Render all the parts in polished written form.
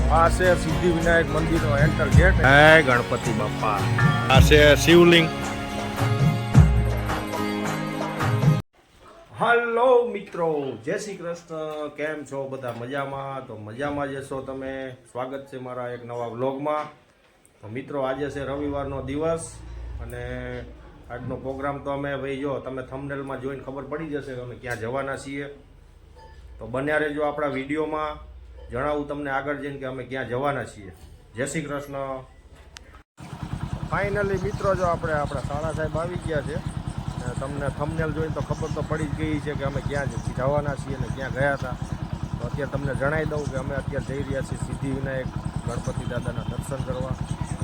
આ છે સિદ્ધિવિનાયક મંદિરનો એન્ટર ગેટ. જય ગણપતિ બાપા. આ છે શિવલિંગ. હલો મિત્રો, જય શ્રી કૃષ્ણ. કેમ છો બધા? મજામાં? તો મજામાં જ છો તમે. સ્વાગત છે મારા એક નવા વ્લોગમાં. તો મિત્રો, આજે છે રવિવારનો દિવસ અને આજનો પ્રોગ્રામ તો અમે ભાઈ જો તમે થંબનેલમાં જોઈને ખબર પડી જશે કે અમે ક્યાં જવાના છીએ. તો બન્યા રહેજો આપણા વિડીયોમાં. જણાવું તમને આગળ જઈને કે અમે ક્યાં જવાના છીએ. જય શ્રી કૃષ્ણ. ફાઇનલી મિત્રો, જો આપણે આપણા શાળા સાહેબ આવી ગયા છે. તમને થંબનેલ જોઈને તો ખબર તો પડી જ ગઈ છે કે અમે ક્યાં જવાના છીએ અને ક્યાં ગયા હતા. તો અત્યારે તમને જણાવી દઉં કે અમે અત્યારે જઈ રહ્યા છીએ સિદ્ધિવિનાયક ગણપતિ દાદાના દર્શન કરવા.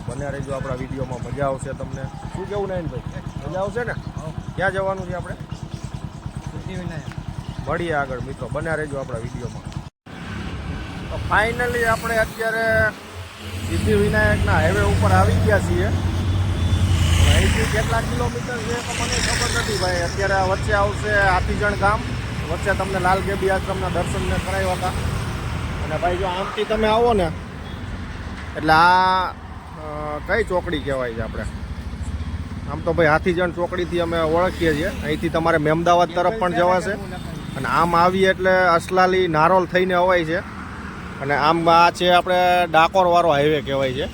બન્યા રહેજો આપણા વિડીયોમાં, મજા આવશે તમને. શું કેવું નયનભાઈ? મજા આવશે ને? ક્યાં જવાનું છે આપણે? સિદ્ધિવિનાયક. મળીએ આગળ મિત્રો, બન્યા રહેજો આપણા વિડીયોમાં. તો ફાઇનલી આપણે અત્યારે સિદ્ધિવિનાયકના હાઈવે ઉપર આવી ગયા છીએ. અહીંથી કેટલા કિલોમીટર છે તો મને ખબર નથી ભાઈ. અત્યારે વચ્ચે આવશે હાથીજણ ગામ. વચ્ચે તમને લાલગેબી આશ્રમના દર્શન મેં કરાવ્યા હતા. અને ભાઈ જો આમથી તમે આવો ને એટલે આ કઈ ચોકડી કહેવાય છે આપણે? આમ તો ભાઈ હાથીજણ ચોકડીથી અમે ઓળખીએ છીએ. અહીંથી તમારે મેમદાવાદ તરફ પણ જવાશે. અને આમ આવીએ એટલે અસલાલી નારોલ થઈને અવાય છે. અને આમ આ છે આપણે ડાકોરવાળો હાઈવે કહેવાય છે.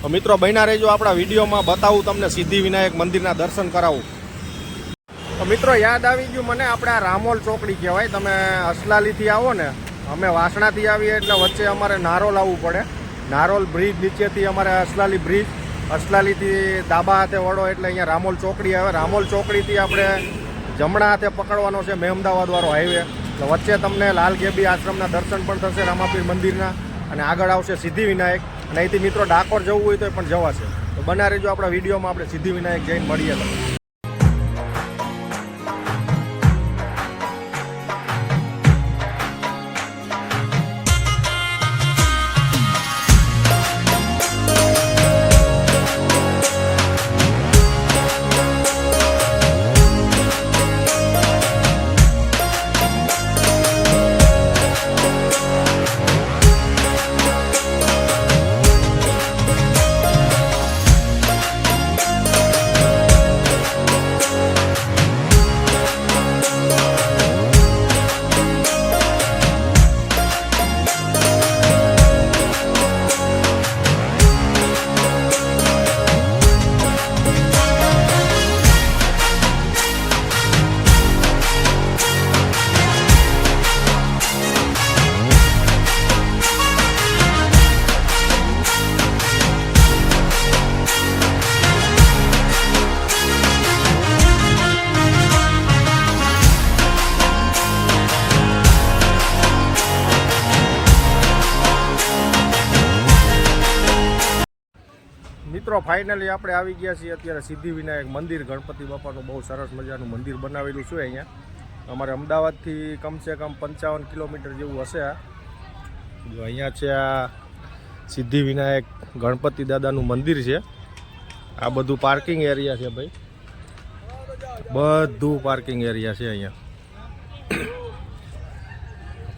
તો મિત્રો બન્યા રહેજો આપણા વિડીયોમાં, બતાવું તમને સિદ્ધિવિનાયક મંદિરના દર્શન કરાવું. તો મિત્રો યાદ આવી ગયું મને, આપણે આ રામોલ ચોકડી કહેવાય. તમે અસલાલીથી આવો ને, અમે વાસણાથી આવીએ એટલે વચ્ચે અમારે નારોલ આવવું પડે. નારોલ બ્રિજ નીચેથી અમારે અસલાલી બ્રિજ, અસલાલીથી ડાબા હાથે વળો એટલે અહીંયા રામોલ ચોકડી આવે. રામોલ ચોકડીથી આપણે જમણા હાથે પકડવાનો છે મેમદાવાદવાળો હાઈવે. તો વચ્ચે તમને લાલગેબી આશ્રમના દર્શન પણ થશે રામાપીર મંદિરના. અને આગળ આવશે સિદ્ધિવિનાયક. અને અહીંથી મિત્રો ડાકોર જવું હોય તો પણ જવાશે. તો બના રહેજો આપણા વિડીયોમાં, આપણે સિદ્ધિવિનાયક જઈને મળીએ. મિત્રો ફાઇનલી આપણે આવી ગયા છીએ અત્યારે સિદ્ધિવિનાયક મંદિર. ગણપતિ બાપાનું બહુ સરસ મજાનું મંદિર બનાવેલું છે અહીંયા. અમારે અમદાવાદથી કમસે કમ 55 કિલોમીટર જેવું હશે. જો અહીંયા છે આ સિદ્ધિવિનાયક ગણપતિ દાદાનું મંદિર છે. આ બધું પાર્કિંગ એરિયા છે ભાઈ, બધું પાર્કિંગ એરિયા છે અહીંયા.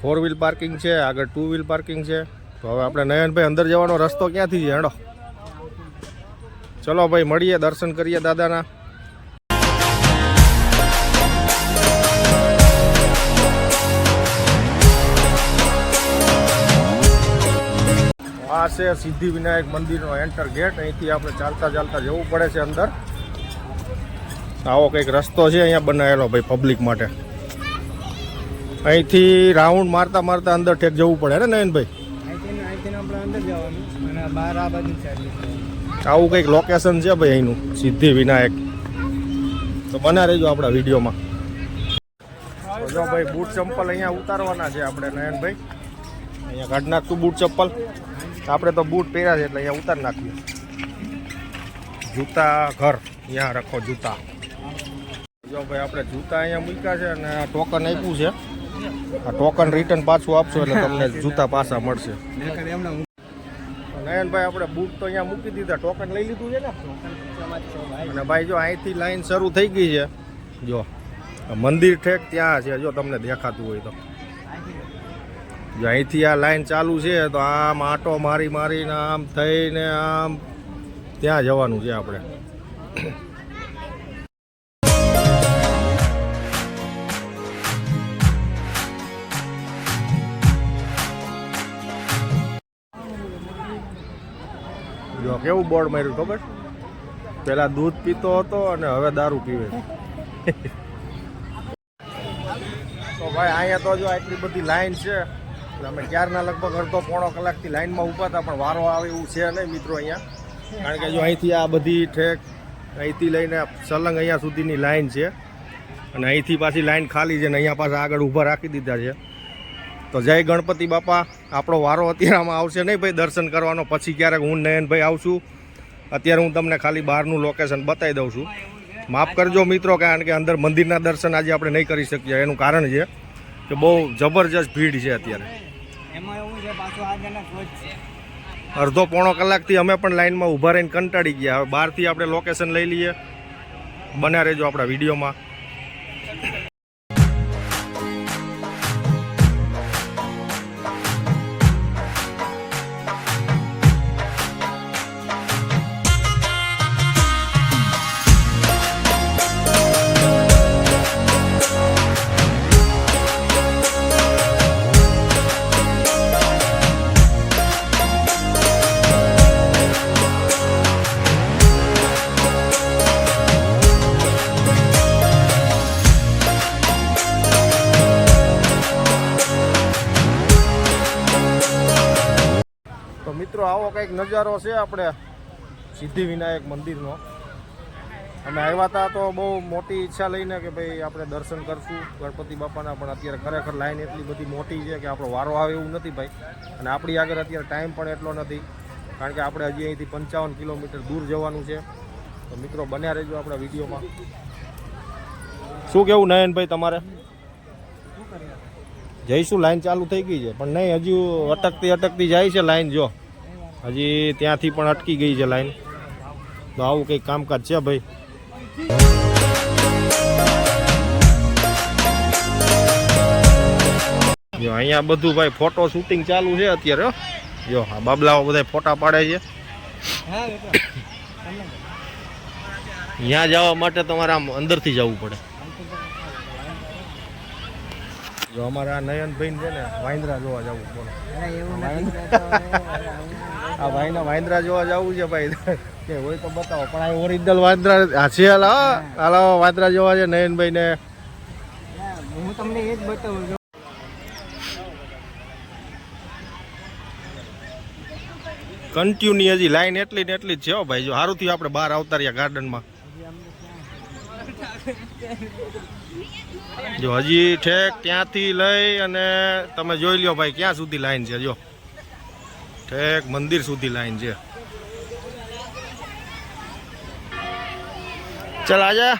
4 વ્હીલ પાર્કિંગ છે, આગળ 2 વ્હીલ પાર્કિંગ છે. તો હવે આપણે નયનભાઈ અંદર જવાનો રસ્તો ક્યાંથી છે? હેડો ચલો ભાઈ, મળીએ, દર્શન કરીએ દાદાના. આ છે સિદ્ધિવિનાયક મંદિરનો એન્ટર ગેટ. અહીંથી આપણે ચાલતા ચાલતા જવું પડે છે અંદર. આવો કંઈક રસ્તો છે અહીંયા બનાવેલો ભાઈ પબ્લિક માટે. અહીંથી રાઉન્ડ મારતા મારતા અંદર ઠેક જવું પડે ને નયનભાઈ? અહીંથી આપણે અંદર જવાનું અને બહાર આ બાજુ સાઈડ. આવું કંઈક લોકેશન છે ભાઈ અહીંનું સિદ્ધિવિનાયક. તો બના રહેજો આપણા વિડીયોમાં. જો ભાઈ બૂટ ચંપલ અહીંયા ઉતારવાના છે આપણે નયનભાઈ. અહીંયા કાઢ નાખતું બૂટ ચપ્પલ. આપણે તો બૂટ પહેર્યા છે એટલે અહીંયા ઉતારી નાખ્યું. જૂતા ઘર અહીંયા રાખો જૂતા. જો ભાઈ આપણે જૂતા અહીંયા મૂક્યા છે અને આ ટોકન આપ્યું છે. આ ટોકન રિટર્ન પાછું આપશો એટલે તમને જૂતા પાછા મળશે. નયનભાઈ આપણે બૂટ તો અહીંયા મૂકી દીધા, ટોકન લઈ લીધું છે ને? અને ભાઈ જો અહીંથી લાઈન શરૂ થઈ ગઈ છે. જો મંદિર ઠેક ત્યાં છે, જો તમને દેખાતું હોય તો જો અહીંથી આ લાઈન ચાલુ છે તો આમ આટો મારી મારીને આમ થઈને આમ ત્યાં જવાનું છે આપણે. જો કેવું બોર્ડ માર્યું ખબર, પેલા દૂધ પીતો હતો અને હવે દારૂ પીવે. તો ભાઈ અહીંયા તો જો આટલી બધી લાઈન છે. અમે ક્યારના લગભગ અડધો પોણો કલાકથી લાઈનમાં ઊભા હતા, પણ વારો આવે એવું છે નહીં મિત્રો અહીંયા. કારણ કે જો અહીંથી આ બધી ઠેક અહીંથી લઈને સલંગ અહીંયા સુધીની લાઈન છે, અને અહીંથી પાછી લાઈન ખાલી છે ને અહીંયા પાછા આગળ ઊભા રાખી દીધા છે. તો જય ગણપતિ બાપા. આપણો વારો અત્યારે આમાં આવશે નહીં ભાઈ દર્શન કરવાનો, પછી ક્યારેક હું નયનભાઈ આવશું. અત્યારે હું તમને ખાલી બહારનું લોકેશન બતાવી દઉં છું. માફ કરજો મિત્રો, કારણ કે અંદર મંદિરના દર્શન આજે આપણે નહીં કરી શકીએ. એનું કારણ છે કે બહુ જબરજસ્ત ભીડ છે અત્યારે. અડધો પોણો કલાકથી અમે પણ લાઈનમાં ઊભા રહીને કંટાળી ગયા. હવે બહારથી આપણે લોકેશન લઈ લઈએ. બન્યા રહેજો આપણા વિડીયોમાં. મિત્રો આવો કંઈક નજારો છે આપણે સિદ્ધિવિનાયક મંદિરનો. અમે આવ્યા હતા તો બહુ મોટી ઈચ્છા લઈને કે ભાઈ આપણે દર્શન કરશું ગણપતિ બાપાના, પણ અત્યારે ખરેખર લાઈન એટલી બધી મોટી છે કે આપણો વારો આવે એવું નથી ભાઈ. અને આપણી આગળ અત્યારે ટાઈમ પણ એટલો નથી, કારણ કે આપણે હજી અહીંથી 55 કિલોમીટર દૂર જવાનું છે. તો મિત્રો બન્યા રહેજો આપણા વિડીયોમાં. શું કેવું નયનભાઈ તમારે? જઈશું, લાઈન ચાલુ થઈ ગઈ છે પણ નહીં, હજુ અટકતી જાય છે લાઈન. જો હજી ત્યાંથી પણ અટકી ગઈ છે લાઈન. તો આવું કંઈક કામકાજ છે ભાઈ. જો અહીંયા બધું ભાઈ ફોટો શૂટિંગ ચાલુ છે અત્યારે. જો આ બાબલાઓ બધા ફોટા પાડે છે. ત્યાં જવા માટે તમારે આમ અંદરથી જવું પડે. જો અમારા નયનભાઈ છે ને વાંદરા જોવા જવું. બોલો આ ભાઈના વાંદરા જોવા જવું છે ભાઈ, કે હોય તો બતાવો. પણ આ ઓરિજિનલ વાંદરા છે. હાલો વાંદરા જોવા છે નયનભાઈ ને. હું તમને એ જ બતાવું છું. કન્ટિન્યુ હજી લાઈન એટલી ને એટલી જ છે ભાઈ. જો સારું થયું આપણે બહાર આવતા રહ્યા ગાર્ડનમાં. જો હજી ઠેક ત્યાંથી લઈ અને તમે જોઈ લ્યો ભાઈ ક્યાં સુધી લાઈન છે. જો ઠેક મંદિર સુધી લાઈન છે. ચલ આજા.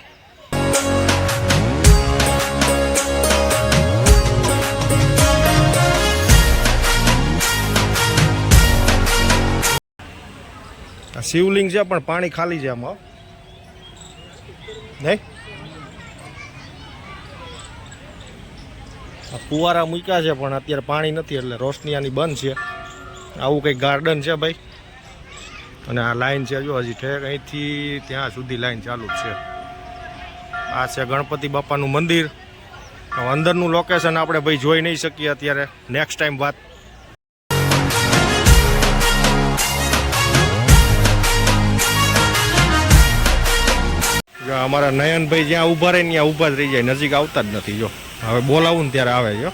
શિવલિંગ છે પણ પાણી ખાલી છે આમાં નહીં. ફુવારા મૂક્યા છે પણ અત્યારે પાણી નથી, એટલે રોશની આની બંધ છે. આવું કંઈક ગાર્ડન છે ભાઈ. અને આ લાઈન છે જો હજી ઠેક અહીંથી ત્યાં સુધી લાઈન ચાલુ જ છે. આ છે ગણપતિ બાપાનું મંદિર. અંદરનું લોકેશન આપણે ભાઈ જોઈ નહીં શકીએ અત્યારે, નેક્સ્ટ ટાઈમ વાત. અમારા નયનભાઈ જ્યાં ઊભા રહે ત્યાં ઊભા જ રહી જાય, નજીક આવતા જ નથી. જો હવે બોલાવું ને ત્યારે આવે છે.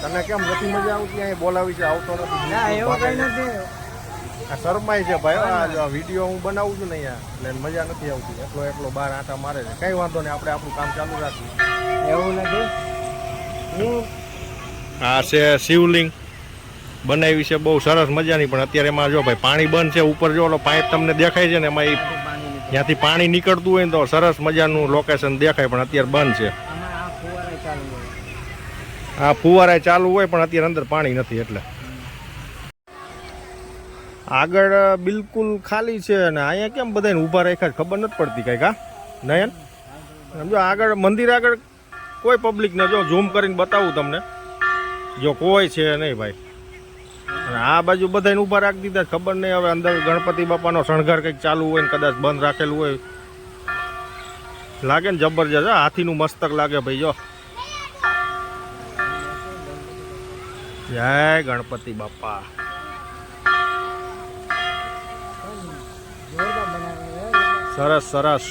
તને કેમ નથી મજા આવતી અહીંયા બોલાવી છે? આવતો નથી. ના એવું કઈ નથી. આ શરમાય છે ભાઈ. આ વિડીયો હું બનાવું છું ને અહીંયા, એટલે મજા નથી આવતી. એકલો બહાર આંટા મારે છે. કઈ વાંધો નહીં, આપણે આપણું કામ ચાલુ રાખીએ. એવું નથી. આ છે શિવલિંગ બનાવી છે બહુ સરસ મજાની, પણ અત્યારે એમાં જો ભાઈ પાણી બંધ છે. ઉપર જો પાઇપ તમને દેખાય છે ને, એમાં ત્યાંથી પાણી નીકળતું હોય ને તો સરસ મજાનું લોકેશન દેખાય, પણ અત્યારે બંધ છે. આ ફુવારા ચાલુ હોય પણ અત્યારે અંદર પાણી નથી. એટલે આગળ બિલકુલ ખાલી છે, અને અહીંયા કેમ બધાને ઊભા રાખ્યા ખબર નથી પડતી કઈક. હા નયન, સમજો આગળ મંદિર આગળ કોઈ પબ્લિક ન જો ઝૂમ કરીને બતાવું તમને જો કોઈ છે નહીં ભાઈ. અને આ બાજુ બધાને ઊભા રાખી દીધા ખબર નહીં હવે અંદર ગણપતિ બાપાનો શણગાર કંઈક ચાલુ હોય ને કદાચ બંધ રાખેલું હોય લાગે ને જબરજસ્ત. હાથીનું મસ્તક લાગે ભાઈ જો. જય ગણપતિ બાપા. સરસ સરસ.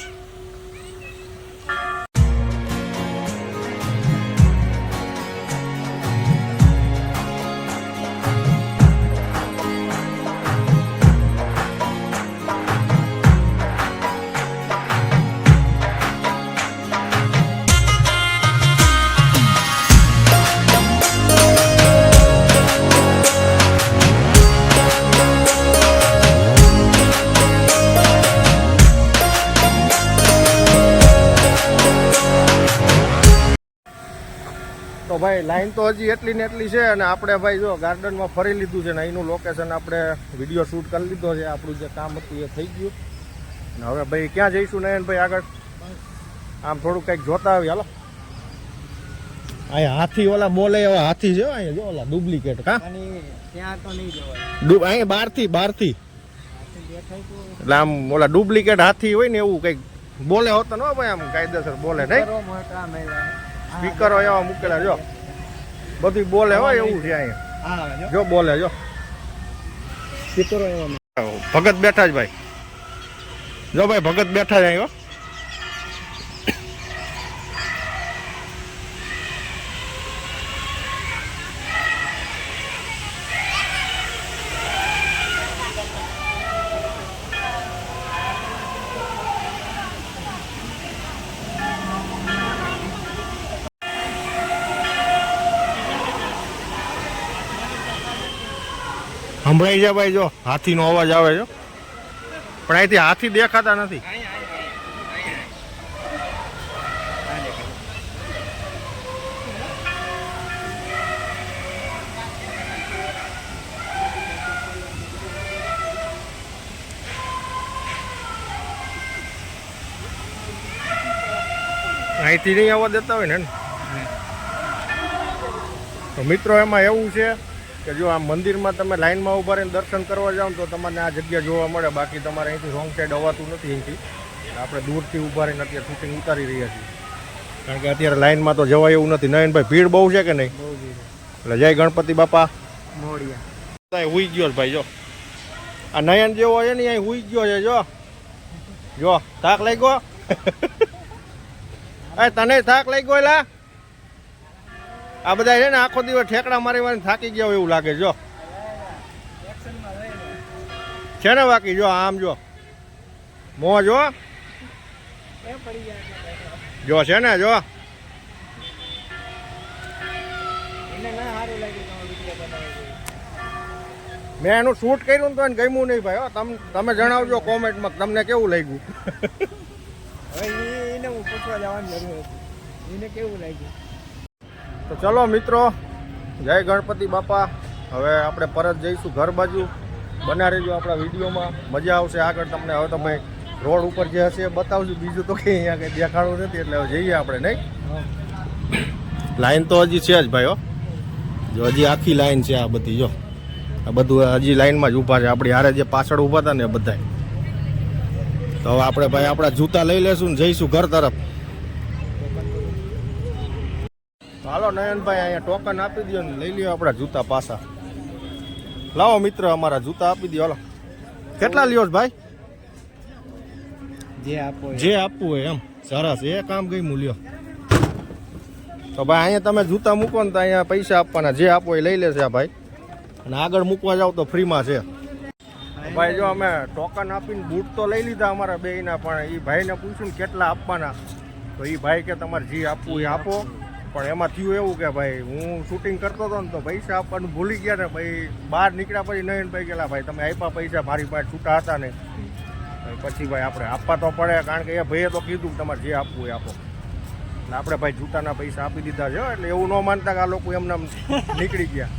તો ભાઈ લાઈન તો હજી એટલી ને એટલી છે અને આપણે ભાઈ જો ગાર્ડનમાં ફરી લીધું છે ને અહીંનું લોકેશન આપણે વિડીયો શૂટ કરી લીધો છે. આપણું જે કામ હતું એ થઈ ગયું ને હવે ભાઈ ક્યાં જઈશું નયન ભાઈ આગળ આમ થોડુંક કંઈક જોતા આવી હાલો. અહીંયા હાથી ઓલા બોલે એવા હાથી છે અહીંયા જો ઓલા ડુપ્લિકેટ કા ત્યાં તો નહીં જવાય. અહીંયા બહારથી એટલે આમ ઓલા ડુપ્લિકેટ હાથી હોય ને એવું કંઈક બોલે હોતો ને ભાઈ આમ કાયદેસર બોલે નહીં. સ્પીકરો એવા મૂકેલા જો બધું બોલે હોય એવું છે અહીંયા જો બોલે જો સ્પીકરો એવા. ભગત બેઠા જ ભાઈ જો ભાઈ ભગત બેઠા જ અહીં. સંભળાઈ જાય ભાઈ જો હાથીનો અવાજ આવે છે પણ અહીંથી હાથી દેખાતા નથી. અહીંથી નહીં આવવા દેતા હોય ને. તો મિત્રો એમાં એવું છે કે જો આ મંદિરમાં તમે લાઈનમાં ઊભા રહીને દર્શન કરવા જાઓ તો તમને આ જગ્યા જોવા મળે. બાકી તમારે અહીંથી રોંગ સાઈડ અવાતું નથી. અહીંથી આપણે દૂરથી ઊભા રહીને અત્યારે શૂટિંગ ઉતારી રહ્યા છીએ કારણ કે અત્યારે લાઈનમાં તો જવાય એવું નથી. નયનભાઈ ભીડ બહુ છે કે નહીં? એટલે જય ગણપતિ બાપા મોડિયા. હુઈ ગયો ભાઈ જો આ નયન જેવો છે ને અહીં હુઈ ગયો છે જો જો થાક લઈ ગયો. તને થાક લઈ ગયો એલા આ બધા છે ને આખો દિવસ ઠેકડા મારી મારી થાકી ગયા એવું લાગે જો છે ને. બાકી જો આમ જો મોં જો છે ને જો મેં એનું શૂટ કર્યું તો એને ગમ્યું નહીં ભાઈ. તમે જણાવજો કોમેન્ટમાં તમને કેવું લાગ્યું. હવે એને હું પૂછવા જવાની જરૂર હતી એને કેવું લાગ્યું. તો ચલો મિત્રો જય ગણપતિ બાપા. હવે આપણે પરત જઈશું ઘર બાજુ. બના રહેજો આપણા વિડીયોમાં મજા આવશે આગળ તમને. હવે તો ભાઈ રોડ ઉપર જે હશે એ બતાવશું. બીજું તો કંઈ અહીંયા કંઈ દેખાડું નથી એટલે હવે જઈએ આપણે નહીં. લાઈન તો હજી છે જ ભાઈ હો જો હજી આખી લાઈન છે આ બધી જો આ બધું હજી લાઈનમાં જ ઊભા છે. આપણી હારે જે પાછળ ઊભા હતા ને એ બધા. તો હવે આપણે ભાઈ આપણા જૂતા લઈ લેશું ને જઈશું ઘર તરફ. હાલો નયનભાઈ અહીંયા ટોકન આપી દો ને લઈ લ્યો આપણા જૂતા પાછા. લાવો મિત્ર અમારા જૂતા આપી દો. હાલો કેટલા લ્યો ભાઈ? જે આપવું હોય એમ. સરસ એ કામ ગઈ મૂલ્યો. તો ભાઈ અહીંયા તમે જૂતા મૂકો ને તો અહીંયા પૈસા આપવાના. જે આપો એ લઈ લેશે આ ભાઈ. અને આગળ મૂકવા જાવ તો ફ્રીમાં છે. ભાઈ જો અમે ટોકન આપીને બૂટ તો લઈ લીધા અમારા બેયના પણ એ ભાઈને પૂછ્યું ને કેટલા આપવાના તો એ ભાઈ કે તમારે જે આપવું એ આપો. પણ એમાં થયું એવું કે ભાઈ હું શૂટિંગ કરતો હતો ને તો પૈસા આપવાનું ભૂલી ગયા ને ભાઈ. બહાર નીકળ્યા પછી નયનભાઈ ગયેલા ભાઈ તમે આપ્યા પૈસા મારી પાસે છૂટા હતા ને પછી ભાઈ આપણે આપવા તો પડે કારણ કે એ ભાઈએ તો કીધું કે તમારે જે આપવું એ આપો. એટલે આપણે ભાઈ જૂતાના પૈસા આપી દીધા છે. એટલે એવું ન માનતા કે આ લોકો એમને નીકળી ગયા.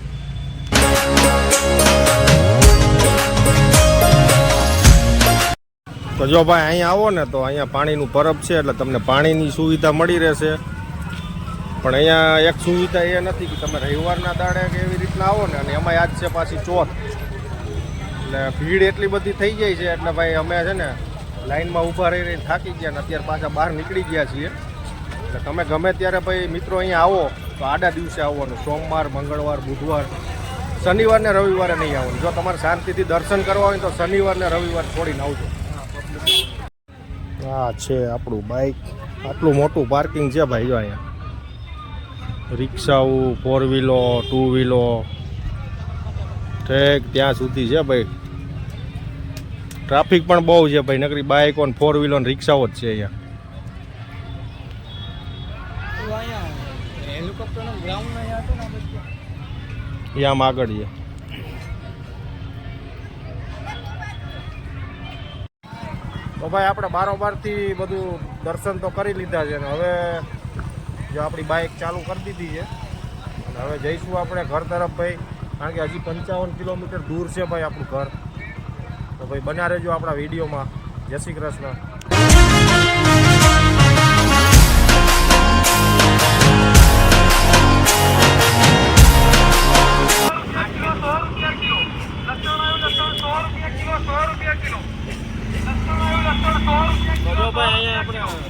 તો જો ભાઈ અહીંયા આવો ને તો અહીંયા પાણીનું પરબ છે એટલે તમને પાણીની સુવિધા મળી રહેશે. પણ અહીંયા એક સુવિધા એ નથી કે તમે રવિવારના દાડે કે એવી રીતના આવો ને, અને એમાં આજ છે પાછી ચોથ એટલે ભીડ એટલી બધી થઈ જાય છે એટલે ભાઈ અમે છે ને લાઈનમાં ઊભા રહીને થાકી ગયા ને અત્યારે પાછા બહાર નીકળી ગયા છીએ. એટલે તમે ગમે ત્યારે ભાઈ મિત્રો અહીંયા આવો તો આડા દિવસે આવવાનું, સોમવાર, મંગળવાર, બુધવાર, શનિવાર ને રવિવારે નહીં આવવાનું. જો તમારે શાંતિથી દર્શન કરવા હોય તો શનિવાર ને રવિવાર છોડીને આવજો. હા છે આપણું બાઇક, આટલું મોટું પાર્કિંગ છે ભાઈ. જો અહીંયા રિક્ષાઓ, 4 વ્હીલો, 2 વ્હીલો ઠેક ત્યાં સુધી છે ભાઈ. ટ્રાફિક પણ બહુ છે ભાઈ, નકરી બાઇકો ને 4 વ્હીલો ને રિક્ષાઓ જ છે અહીંયા. હેલિકોપ્ટરનું ગ્રાઉન્ડ નહીં હતું ને એ આમ આગળ છે. તો ભાઈ આપણે બારોબારથી બધું દર્શન તો કરી લીધા છે ને હવે જો આપણી બાઇક ચાલુ કરી દીધી છે અને હવે જઈશું આપણે ઘર તરફ ભાઈ, કારણ કે હજી 55 કિલોમીટર દૂર છે ભાઈ આપણું ઘર. તો ભાઈ બન્યા રહેજો આપણા વિડીયોમાં. જય શ્રી કૃષ્ણ.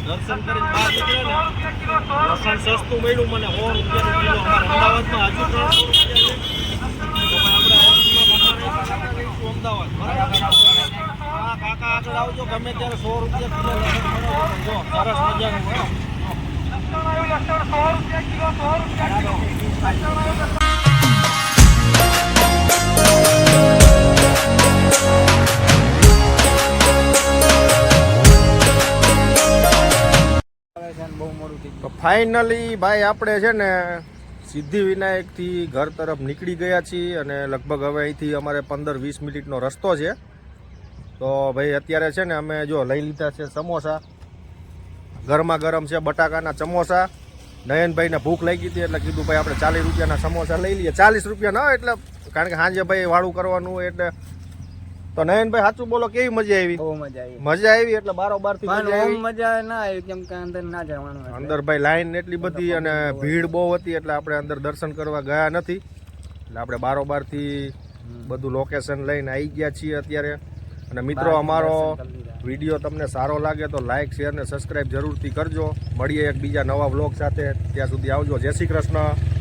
દર્શન કરીને બહાર નીકળે ને લસણ સસ્તું મળ્યું મને 100 રૂપિયાનું કિલો. અમદાવાદમાં હજુ 300 અમદાવાદ કાકા આગળ આવજો ગમે ત્યારે 100 રૂપિયા કિલો લસણ મળે. જો સરસ મજાનું બહુ મોડું થઈ તો ફાઇનલી ભાઈ આપણે છે ને સિદ્ધિવિનાયકથી ઘર તરફ નીકળી ગયા છીએ અને લગભગ હવે અહીંથી અમારે 15-20 મિનિટનો રસ્તો છે. તો ભાઈ અત્યારે છે ને અમે જો લઈ લીધા છે સમોસા, ગરમા ગરમ છે બટાકાના સમોસા. નયનભાઈને ભૂખ લાગી હતી એટલે કીધું ભાઈ આપણે 40 રૂપિયાના સમોસા લઈ લઈએ. 40 રૂપિયા ના એટલે કારણ કે સાંજે ભાઈ વાળું કરવાનું હોય એટલે. તો નયનભાઈ સાચું બોલો કેવી મજા આવી? બહુ મજા આવી. મજા આવી એટલે બારોબારથી મજા આવી. મજા ના આવી કેમ કે અંદર ના જવાનું હતું. અંદર ભાઈ લાઈન એટલી બધી અને ભીડ બહુ હતી એટલે આપણે અંદર દર્શન કરવા ગયા નથી. એટલે આપણે બારોબારથી બધું લોકેશન લઈને આવી ગયા છીએ અત્યારે. અને મિત્રો અમારો વિડીયો તમને સારો લાગે તો લાઈક, શેર ને સબસ્ક્રાઈબ જરૂરથી કરજો. મળીએ એક બીજા નવા વ્લોગ સાથે. ત્યાં સુધી આવજો. જય શ્રી કૃષ્ણ.